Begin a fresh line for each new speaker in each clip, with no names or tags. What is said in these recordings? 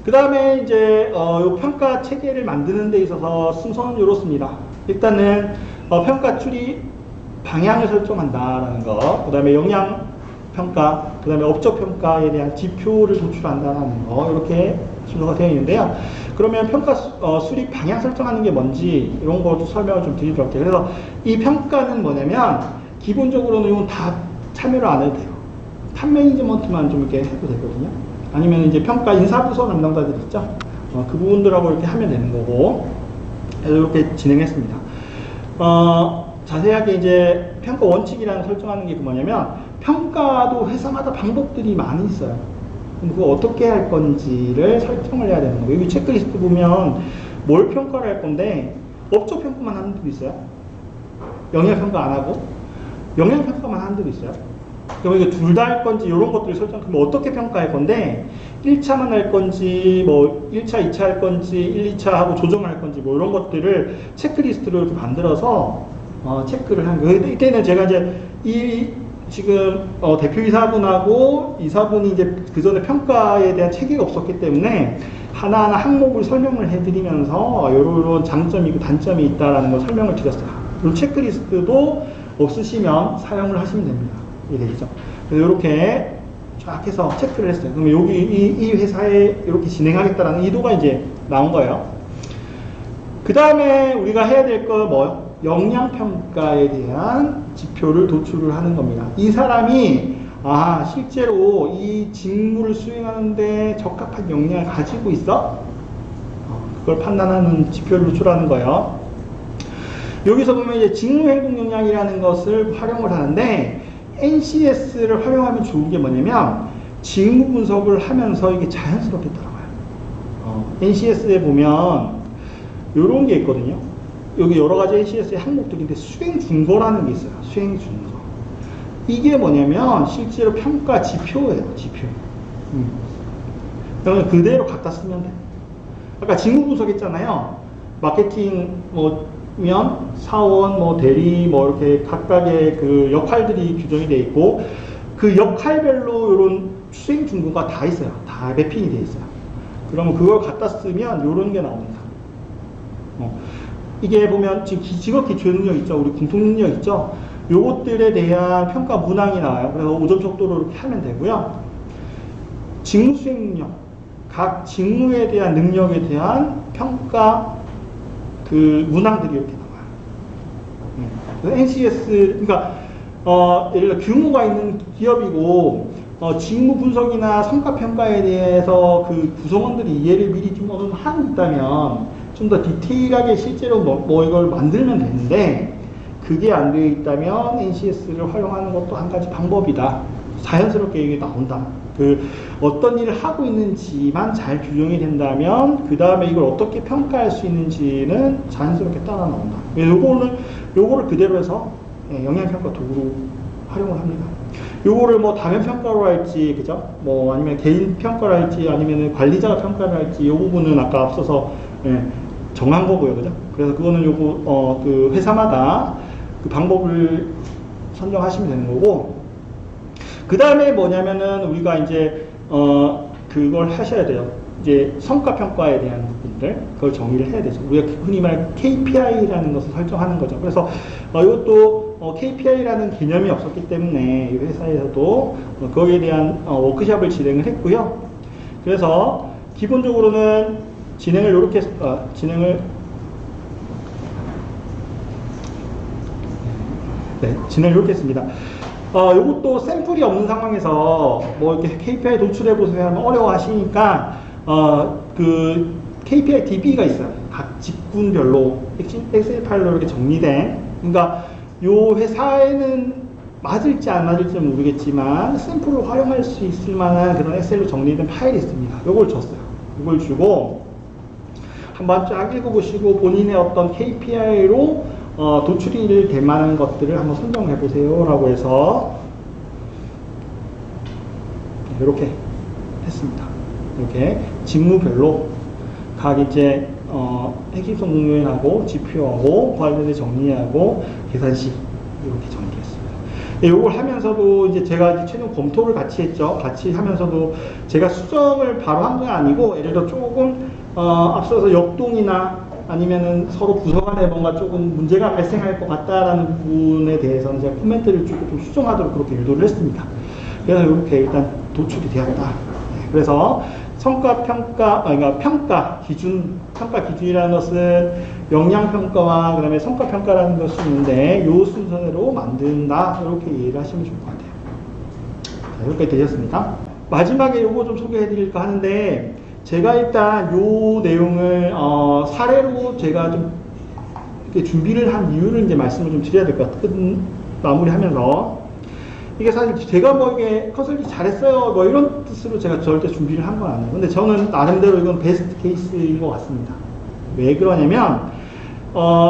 그 다음에 이제 요 평가 체계를 만드는 데 있어서 순서는 이렇습니다. 일단은 평가 추리 방향을 설정한다라는 거, 그 다음에 영양 평가, 그 다음에 업적 평가에 대한 지표를 도출한다는 거, 이렇게 순서가 되어 있는데요. 그러면 평가 수립 방향 설정하는 게 뭔지 이런 거 설명을 좀 드리도록 할게요. 그래서 이 평가는 뭐냐면 기본적으로는 이건 다 참여를 안 해도 돼요. 탑 매니지먼트만 좀 이렇게 해도 되거든요. 아니면 이제 평가 인사부서 담당자들 있죠. 그 부분들하고 이렇게 하면 되는 거고, 이렇게 진행했습니다. 자세하게 이제 평가 원칙이라는 설정하는 게 뭐냐면, 평가도 회사마다 방법들이 많이 있어요. 그거 어떻게 할 건지를 설정을 해야 되는 거예요. 여기 체크리스트 보면 뭘 평가를 할 건데, 업적 평가만 하는 데도 있어요. 영역 평가 안 하고, 영역 평가만 하는 데도 있어요. 그럼 이게 둘 다 할 건지 이런 것들을 설정하면 어떻게 평가할 건데 1차만 할 건지 뭐 1차, 2차 할 건지 1, 2차 하고 조정할 건지 뭐 이런 것들을 체크리스트로 이렇게 만들어서 체크를 하는 거예요. 이때는 제가 이제 지금 대표이사분하고 이사분이 이제 그 전에 평가에 대한 체계가 없었기 때문에 하나하나 항목을 설명을 해드리면서 이런 장점이 있고 단점이 있다라는 걸 설명을 드렸어요. 이 체크리스트도 없으시면 사용을 하시면 됩니다. 되겠죠. 그래서 이렇게 쫙 해서 체크를 했어요. 그러면 여기 이 회사에 이렇게 진행하겠다라는 의도가 이제 나온 거예요. 그 다음에 우리가 해야 될 거 뭐요? 역량평가에 대한 지표를 도출을 하는 겁니다. 이 사람이 실제로 이 직무를 수행하는데 적합한 역량을 가지고 있어? 그걸 판단하는 지표를 도출하는 거예요. 여기서 보면 이제 직무행동 역량이라는 것을 활용을 하는데 NCS를 활용하면 좋은 게 뭐냐면 직무 분석을 하면서 이게 자연스럽게 따라와요. NCS에 보면 이런 게 있거든요. 여기 여러 가지 NCS의 항목들인데 수행 준거라는 게 있어요. 수행 준거. 이게 뭐냐면 실제로 평가 지표예요. 지표. 그러면 그대로 갖다 쓰면 돼요. 아까 직무 분석했잖아요. 마케팅 면 사원, 대리, 이렇게 각각의 그 역할들이 규정이 되어 있고, 그 역할별로 이런 수행 준거가 다 있어요. 다 매핑이 되어 있어요. 그러면 그걸 갖다 쓰면 이런 게 나옵니다. 이게 보면 지금 직업 기초 능력 있죠? 우리 공통 능력 있죠? 요것들에 대한 평가 문항이 나와요. 그래서 5점 척도로 이렇게 하면 되고요. 직무 수행 능력, 각 직무에 대한 능력에 대한 평가 그 문항들이 이렇게 나와요. NCS, 그러니까 예를 들어 규모가 있는 기업이고 직무 분석이나 성과 평가에 대해서 그 구성원들이 이해를 미리 좀 하고 있다면 좀 더 디테일하게 실제로 이걸 만들면 되는데 그게 안 되어 있다면 NCS를 활용하는 것도 한 가지 방법이다. 자연스럽게 이게 나온다. 어떤 일을 하고 있는지만 잘 규정이 된다면 그 다음에 이걸 어떻게 평가할 수 있는지는 자연스럽게 따라 나온다. 요거를 그대로 해서 영양평가 도구로 활용을 합니다. 요거를 다면 평가로 할지, 그죠? 아니면 개인 평가를 할지, 아니면 관리자가 평가를 할지, 요 부분은 아까 앞서서 정한 거고요, 그죠? 그래서 그거는 그 회사마다 그 방법을 선정하시면 되는 거고, 그 다음에 뭐냐면은 우리가 이제 그걸 하셔야 돼요. 이제 성과평가에 대한 부분들 그걸 정의를 해야 되죠. 우리가 흔히 말하는 KPI라는 것을 설정하는 거죠. 그래서 이것도 KPI라는 개념이 없었기 때문에 이 회사에서도 거기에 대한 워크숍을 진행을 했고요. 그래서 기본적으로는 진행을 이렇게 진행을 이렇게 했습니다. 요것도 샘플이 없는 상황에서 이렇게 KPI 도출해보세요 하면 어려워 하시니까, 그 KPI DB가 있어요. 각 직군별로 엑셀 파일로 이렇게 정리된. 그러니까 요 회사에는 맞을지 안 맞을지는 모르겠지만, 샘플로 활용할 수 있을 만한 그런 엑셀로 정리된 파일이 있습니다. 요걸 줬어요. 이걸 주고, 한번 쫙 읽어보시고 본인의 어떤 KPI로 도출이 될 만한 것들을 한번 선정해 보세요 라고 해서 이렇게 했습니다. 이렇게 직무별로 각 이제 핵심성 공요인하고 지표하고 관련된 정리하고 계산식 이렇게 정리했습니다. 요걸 하면서도 이제 제가 이제 최종 검토를 같이 했죠. 같이 하면서도 제가 수정을 바로 한 건 아니고, 예를 들어 조금, 앞서서 역동이나 아니면은 서로 부서 간에 뭔가 조금 문제가 발생할 것 같다라는 부분에 대해서는 제가 코멘트를 주고 좀 수정하도록 그렇게 유도를 했습니다. 그래서 이렇게 일단 도출이 되었다. 네, 그래서 성과 평가, 그러니까 평가 기준이라는 것은 역량평가와 그 다음에 성과평가라는 것이 있는데, 요 순서대로 만든다. 이렇게 이해를 하시면 좋을 것 같아요. 자, 여기까지 되셨습니까? 마지막에 요거 좀 소개해 드릴까 하는데, 제가 일단 요 내용을, 사례로 제가 좀 이렇게 준비를 한 이유를 이제 말씀을 좀 드려야 될 것 같아요. 마무리 하면서. 이게 사실 제가 뭐 이게 컨설팅 잘했어요 뭐 이런 뜻으로 제가 절대 준비를 한 건 아니에요. 근데 저는 나름대로 이건 베스트 케이스인 것 같습니다. 왜 그러냐면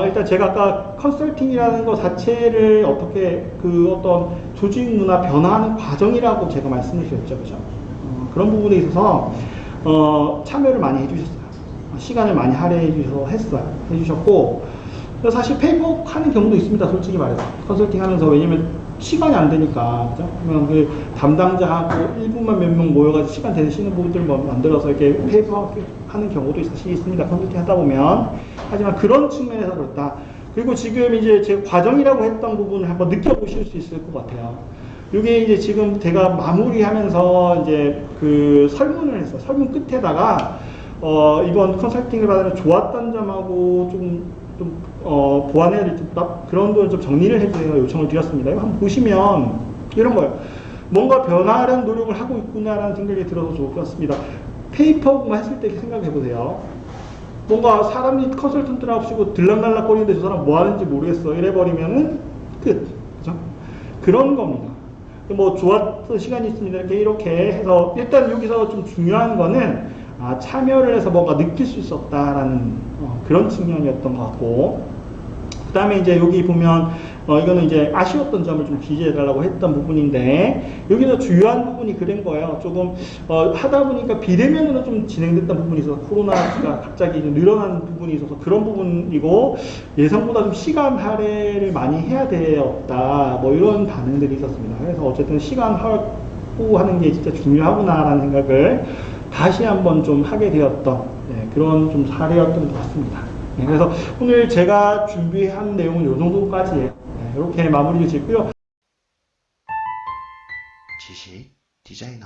일단 제가 아까 컨설팅이라는 것 자체를 어떻게 그 어떤 조직 문화 변화하는 과정이라고 제가 말씀을 드렸죠. 그죠? 그런 부분에 있어서 참여를 많이 해주셨어요. 시간을 많이 할애해 해주셨고, 사실 페이퍼 하는 경우도 있습니다. 솔직히 말해서 컨설팅 하면서. 왜냐면 시간이 안 되니까, 그죠? 그러면 그 담당자하고 1분만 몇 명 모여가지고 시간 되시는 부분들 만들어서 이렇게 페이퍼 하는 경우도 사실 있습니다. 컨설팅 하다 보면. 하지만 그런 측면에서 그렇다. 그리고 지금 이제 제 과정이라고 했던 부분을 한번 느껴보실 수 있을 것 같아요. 이게 이제 지금 제가 마무리하면서 이제 그 설문을 했어요. 설문 끝에다가, 이번 컨설팅을 받으면 좋았던 점하고 보완해야 될 그런 걸 좀 정리를 해주세요. 요청을 드렸습니다. 이거 한번 보시면 이런 거예요. 뭔가 변화하려는 노력을 하고 있구나라는 생각이 들어서 좋을 것 같습니다. 페이퍼만 했을 때 생각해 보세요. 뭔가 사람이 컨설턴트를 하시고 들락날락거리는데 저 사람 뭐 하는지 모르겠어. 이래버리면은 끝. 그죠? 그런 겁니다. 뭐 좋았던 시간이 있습니다. 이렇게 해서 일단 여기서 좀 중요한 거는 참여를 해서 뭔가 느낄 수 있었다라는 그런 측면이었던 것 같고, 그 다음에 이제 여기 보면 이거는 이제 아쉬웠던 점을 좀 기재해달라고 했던 부분인데, 여기서 주요한 부분이 그런 거예요. 조금 하다 보니까 비대면으로 좀 진행됐던 부분이 있어서 코로나가 갑자기 좀 늘어나는 부분이 있어서 그런 부분이고, 예상보다 좀 시간 할애를 많이 해야 되었다 뭐 이런 반응들이 있었습니다. 그래서 어쨌든 시간 확보하는 게 진짜 중요하구나라는 생각을 다시 한번 좀 하게 되었던 그런 좀 사례였던 것 같습니다. 그래서 오늘 제가 준비한 내용은 이 정도까지예요. 이렇게 마무리 짓고요.
지식 디자이너